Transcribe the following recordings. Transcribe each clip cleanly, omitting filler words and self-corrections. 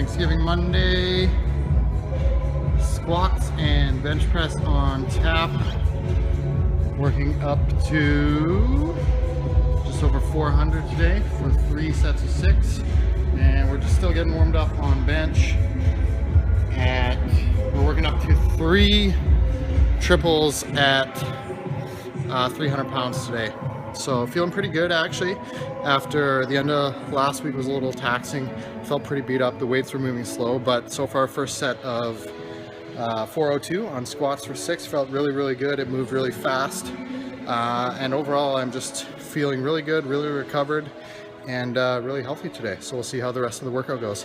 Thanksgiving Monday. Squats and bench press on tap. Working up to just over 400 today for 3 sets of 6. And we're just still getting warmed up on bench. We're working up to 3 triples at 300 pounds today. So feeling pretty good actually. After the end of last week was a little taxing, felt pretty beat up. The weights were moving slow, but so far first set of 402 on squats for 6 felt really good. It moved really fast, and overall I'm just feeling really good, really recovered, and really healthy today. So we'll see how the rest of the workout goes.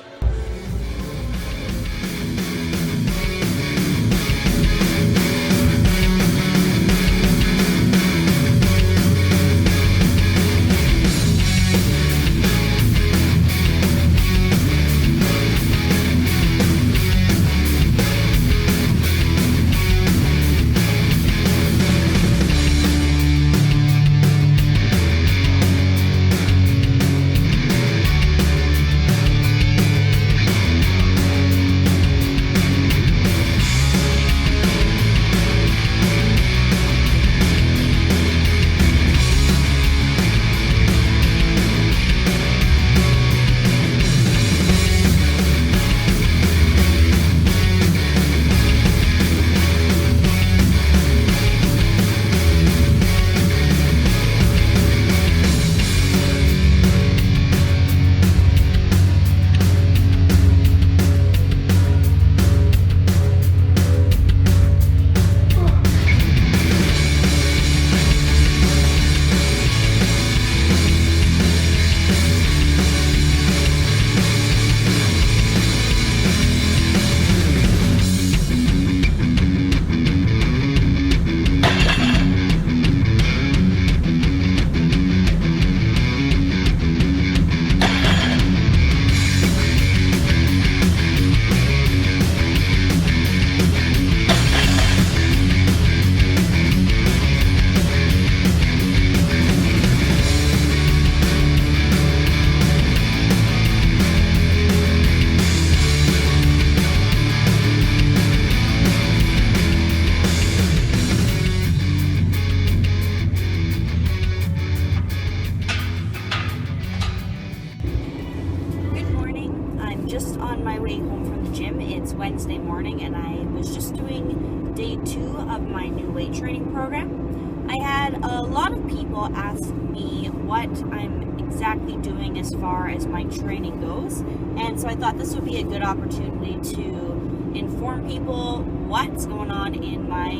Just on my way home from the gym. It's Wednesday morning and I was just doing day 2 of my new weight training program. I had a lot of people ask me what I'm exactly doing as far as my training goes, and so I thought this would be a good opportunity to inform people what's going on in my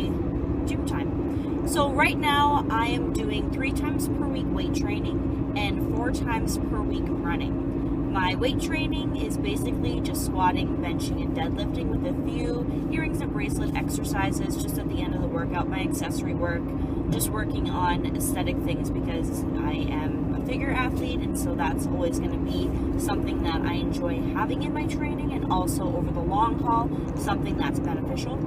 gym time. So right now I am doing 3 times per week weight training and 4 times per week running. My weight training is basically just squatting, benching, and deadlifting with a few earrings and bracelet exercises just at the end of the workout. My accessory work, just working on aesthetic things because I am a figure athlete, and so that's always going to be something that I enjoy having in my training, and also over the long haul, something that's beneficial.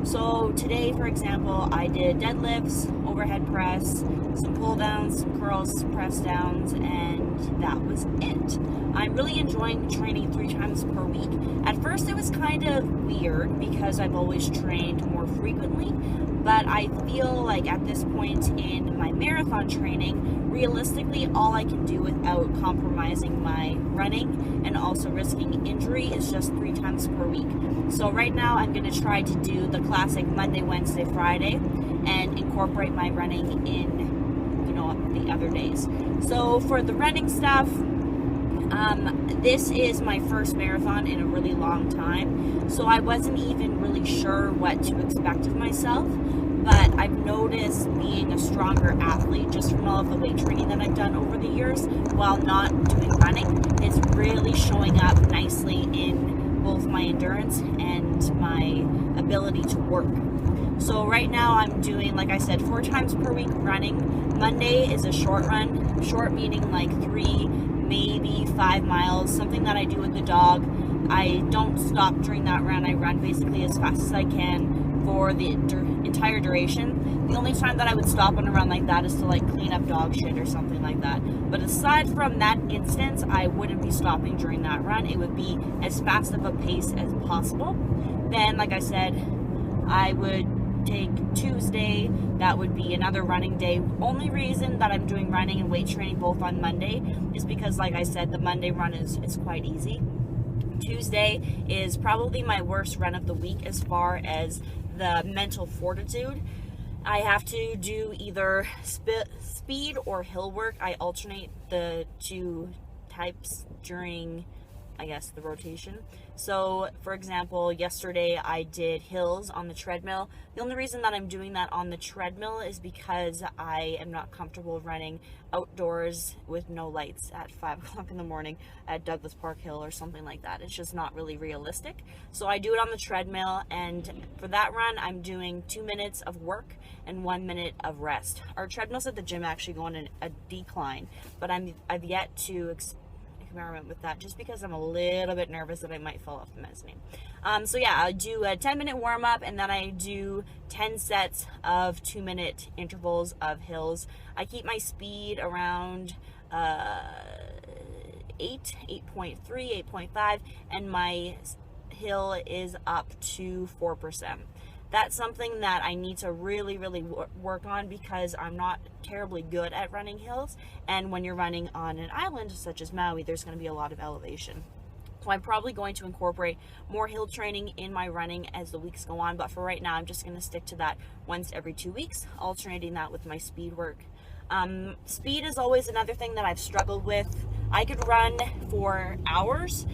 So today, for example, I did deadlifts, overhead press, some pull downs, some curls, press downs, and that was it. I'm really enjoying training 3 times per week. At first it was kind of weird because I've always trained more frequently, but I feel like at this point in my marathon training, realistically all I can do without compromising my running and also risking injury is just 3 times per week. So right now I'm going to try to do the classic Monday, Wednesday, Friday and incorporate my running in, the other days. So for the running stuff, this is my first marathon in a really long time, so I wasn't even really sure what to expect of myself, but I've noticed being a stronger athlete just from all of the weight training that I've done over the years while not doing running. It's really showing up nicely in both my endurance and my ability to work. So right now I'm doing, like I said, 4 times per week running. Monday is a short run, short meaning like 3, maybe 5 miles, something that I do with the dog. I don't stop during that run. I run basically as fast as I can. for the entire duration. The only time that I would stop on a run like that is to like clean up dog shit or something like that. But aside from that instance, I wouldn't be stopping during that run. It would be as fast of a pace as possible. Then, like I said, I would take Tuesday. That would be another running day. Only reason that I'm doing running and weight training both on Monday is because, like I said, the Monday run is quite easy. Tuesday is probably my worst run of the week as far as the mental fortitude. I have to do either speed or hill work. I alternate the two types during, I guess, the rotation. So, for example, yesterday I did hills on the treadmill. The only reason that I'm doing that on the treadmill is because I am not comfortable running outdoors with no lights at 5 o'clock in the morning at Douglas Park Hill or something like that. It's just not really realistic. So I do it on the treadmill, and for that run, I'm doing 2 minutes of work and 1 minute of rest. Our treadmills at the gym actually go on a decline, but I've yet to experiment with that just because I'm a little bit nervous that I might fall off the mezzanine. So yeah, I do a 10-minute warm-up, and then I do 10 sets of 2-minute intervals of hills. I keep my speed around 8.3, 8.5, and my hill is up to 4%. That's something that I need to really, really work on because I'm not terribly good at running hills. And when you're running on an island such as Maui, there's going to be a lot of elevation. So I'm probably going to incorporate more hill training in my running as the weeks go on. But for right now, I'm just going to stick to that once every 2 weeks, alternating that with my speed work. Speed is always another thing that I've struggled with. I could run for hours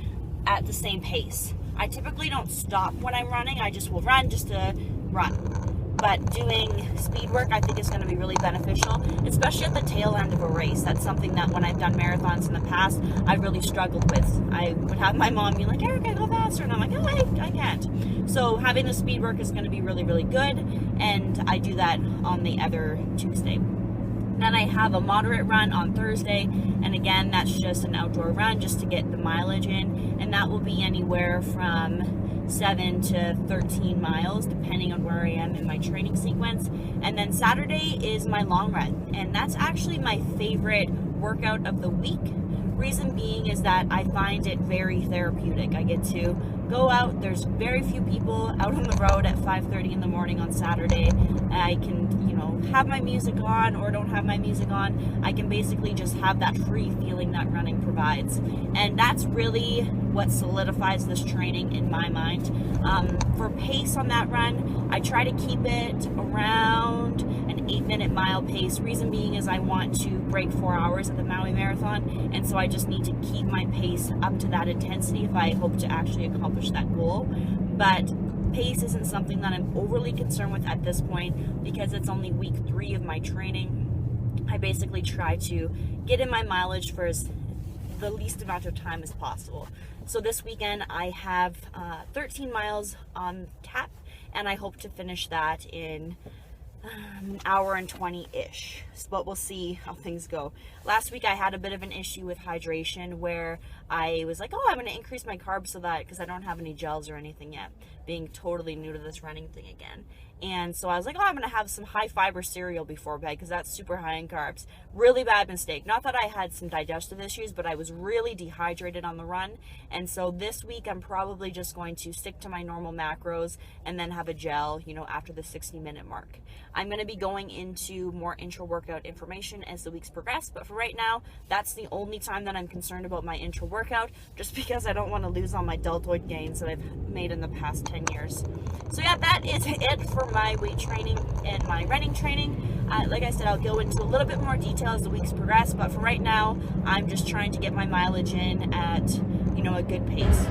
at the same pace. I typically don't stop when I'm running. I just will run just to run. But doing speed work, I think, is going to be really beneficial, especially at the tail end of a race. That's something that when I've done marathons in the past, I've really struggled with. I would have my mom be like, Erika, go faster. And I'm like, oh, I can't. So having the speed work is going to be really, really good. And I do that on the other Tuesday. Then I have a moderate run on Thursday, and again, that's just an outdoor run just to get the mileage in, and that will be anywhere from 7 to 13 miles depending on where I am in my training sequence. And then Saturday is my long run, and that's actually my favorite workout of the week. Reason being is that I find it very therapeutic. I get to go out. There's very few people out on the road at 5:30 in the morning on Saturday. I can, have my music on or don't have my music on. I can basically just have that free feeling that running provides. And that's really what solidifies this training in my mind. For pace on that run, I try to keep it around an 8-minute mile pace. Reason being is I want to break 4 hours at the Maui Marathon, and so I just need to keep my pace up to that intensity if I hope to actually accomplish that goal. But pace isn't something that I'm overly concerned with at this point because it's only week 3 of my training. I basically try to get in my mileage for the least amount of time as possible. So this weekend I have 13 miles on tap, and I hope to finish that in an hour and 20-ish, but we'll see how things go. Last week I had a bit of an issue with hydration where I was like, I'm going to increase my carbs so that, because I don't have any gels or anything yet, being totally new to this running thing again. And so I was like, I'm going to have some high fiber cereal before bed because that's super high in carbs. Really bad mistake. Not that I had some digestive issues, but I was really dehydrated on the run. And so this week I'm probably just going to stick to my normal macros and then have a gel, after the 60-minute mark. I'm going to be going into more intra-workout information as the weeks progress, but for right now, that's the only time that I'm concerned about my intra-workout, just because I don't want to lose all my deltoid gains that I've made in the past 10 years. So yeah, that is it for my weight training and my running training. Like I said, I'll go into a little bit more detail as the weeks progress, but for right now, I'm just trying to get my mileage in at, a good pace.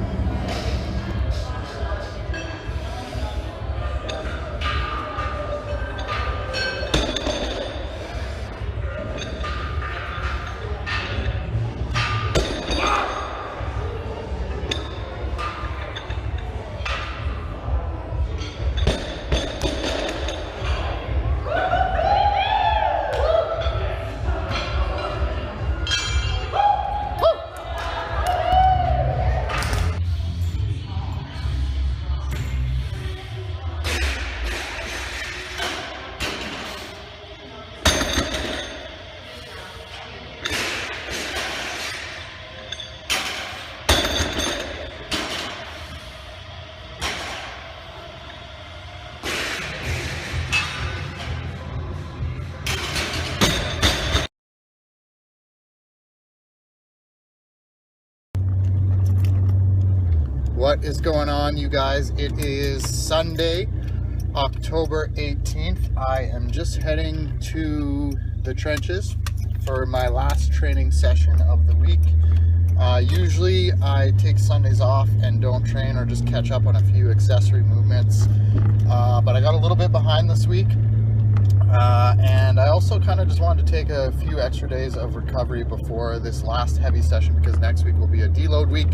What is going on, you guys? It is Sunday, October 18th. I am just heading to the trenches for my last training session of the week. Usually I take Sundays off and don't train or just catch up on a few accessory movements, but I got a little bit behind this week. And I also kind of just wanted to take a few extra days of recovery before this last heavy session, because next week will be a deload week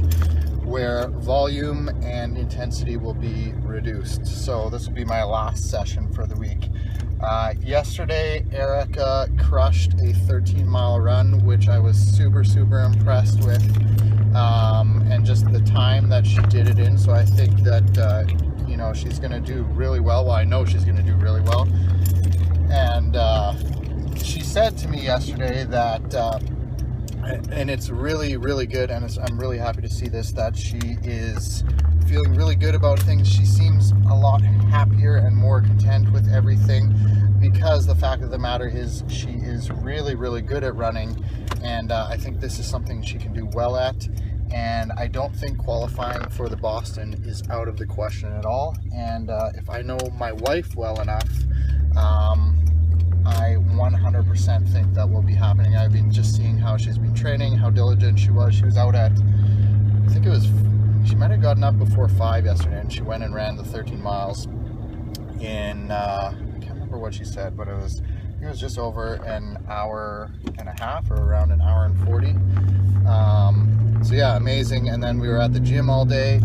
where volume and intensity will be reduced. So this will be my last session for the week. Yesterday, Erika crushed a 13-mile run, which I was super impressed with, and just the time that she did it in. So I think that you know, she's going to do really well. Well, I know she's going to do really well. And she said to me yesterday that, and it's really good, and I'm really happy to see this, that she is feeling really good about things. She seems a lot happier and more content with everything, because the fact of the matter is she is really good at running, and I think this is something she can do well at. And I don't think qualifying for the Boston is out of the question at all. And if I know my wife well enough, I 100% think that will be happening. I've been just seeing how she's been training, how diligent she was. She was out at, I think it was, she might have gotten up before 5 yesterday, and she went and ran the 13 miles in, I can't remember what she said, but it was just over an hour and a half, or around an hour and 40. So yeah, amazing. And then we were at the gym all day,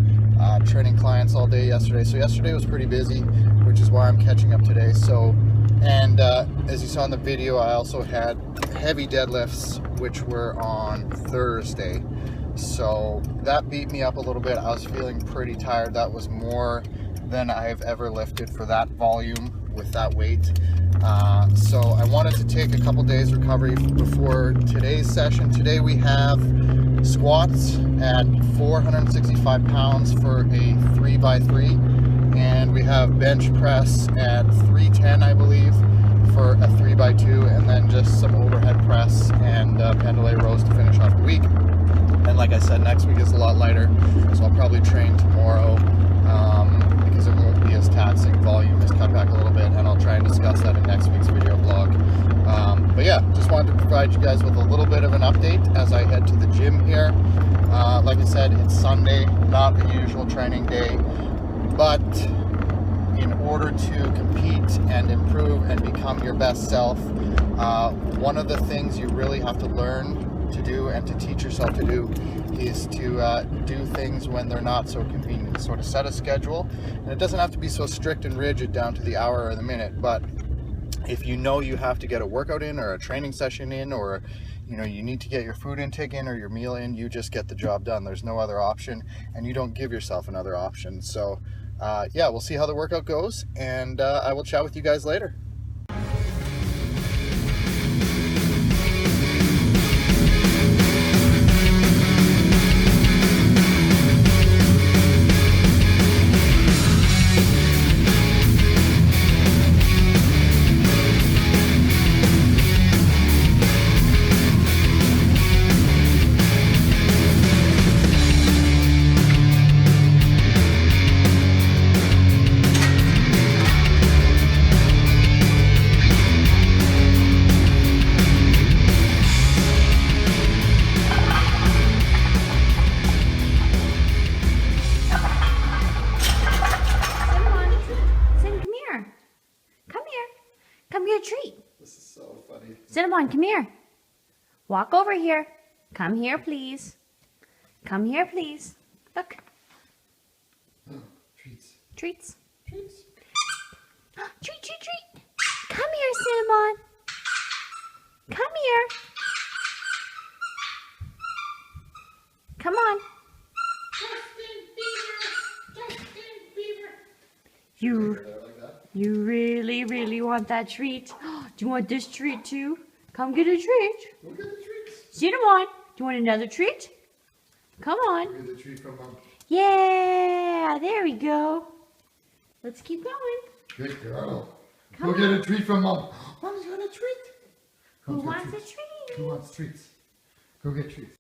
training clients all day yesterday. So yesterday was pretty busy, which is why I'm catching up today. So, and as you saw in the video, I also had heavy deadlifts, which were on Thursday. So that beat me up a little bit. I was feeling pretty tired. That was more than I've ever lifted for that volume with that weight. So I wanted to take a couple days recovery before today's session. Today we have squats at 465 pounds for a 3x3, and we have bench press at 310, I believe, for a 3x2, and then just some overhead press and pendlay rows to finish off the week. And like I said, next week is a lot lighter, so I'll probably train tomorrow, because it won't be as taxing. Volume is cut back a little bit, and I'll try and discuss that in next week's video blog. But yeah, just wanted to provide you guys with a little bit of an update as I head to the gym here. Like I said, it's Sunday, not the usual training day, but in order to compete and improve and become your best self, one of the things you really have to learn to do and to teach yourself to do is to do things when they're not so convenient. So to set a schedule, and it doesn't have to be so strict and rigid down to the hour or the minute, but if you know you have to get a workout in or a training session in, or you know you need to get your food intake in or your meal in, you just get the job done. There's no other option, and you don't give yourself another option. So yeah, we'll see how the workout goes, and I will chat with you guys later. Treat. This is so funny. Cinnamon, come here. Walk over here. Come here, please. Come here, please. Look. Oh, treats. Treats. Treats. Treat. Come here, Cinnamon. Come here. Come on. Justin Bieber. You really want that treat? Do you want this treat too? Come get a treat. Go get the treats. Cinnamon, do you want another treat? Come on. Go get the treat from Mom. Yeah, there we go. Let's keep going. Good girl. Come Go get a treat from Mom. Mom's got a treat. Who wants a treat? Who wants treats? Go get treats.